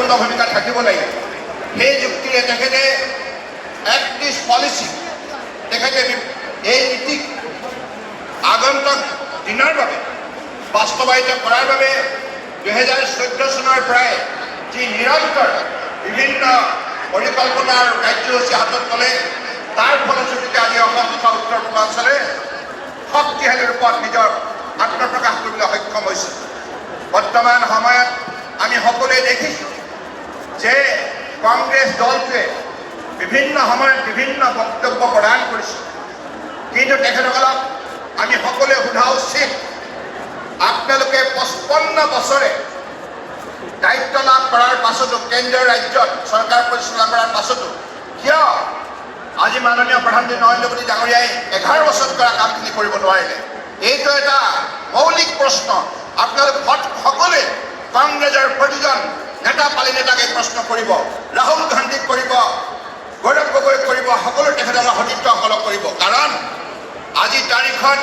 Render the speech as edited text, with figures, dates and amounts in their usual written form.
গুৰুত্বপূৰ্ণ ভূমিকা থাকিব লাগিব। সেই যুক্তিৰে তেখেতে এক্ট দিছ পলিচি, তেখেতে এই নীতিক আগন্তুক দিনৰ বাবে বাস্তৱায়িত কৰাৰ বাবে 2014 চনৰ পৰাই যি নিৰন্তৰ বিভিন্ন পৰিকল্পনা আৰু কাৰ্যসূচী হাতত ল'লে, তাৰ ফলশ্ৰুতিতে আজি অসম তথা উত্তৰ পূৰ্বাঞ্চলে শক্তিশালী ৰূপত নিজৰ আত্মপ্ৰকাশ কৰিবলৈ সক্ষম হৈছে। বৰ্তমান সময়ত আমি সকলোৱে দেখিছোঁ যে কংগ্ৰেছ দলটোৱে বিভিন্ন সময়ত বিভিন্ন বক্তব্য প্ৰদান কৰিছে, কিন্তু তেখেতসকলক আমি সকলোৱে সোধা উচিত, আপোনালোকে 55 বছৰে দায়িত্ব লাভ কৰাৰ পাছতো, কেন্দ্ৰীয় ৰাজ্যত চৰকাৰ পৰিচালনা কৰাৰ পাছতো কিয় আজি মাননীয় প্ৰধানমন্ত্ৰী নৰেন্দ্ৰ মোদী ডাঙৰীয়াই 11 বছৰত কৰা কামখিনি কৰিব নোৱাৰিলে? এইটো এটা মৌলিক প্ৰশ্ন। আপোনালোক সকলোৱে কংগ্ৰেছৰ প্ৰতিজন নেতা পালি নেতাকে প্ৰশ্ন কৰিব, ৰাহুল গান্ধীক কৰিব, গৌৰৱ গগৈক কৰিব, সকলো তেখেতসকলৰ সতীৰ্থসকলক কৰিব। কাৰণ আজি তাৰিখত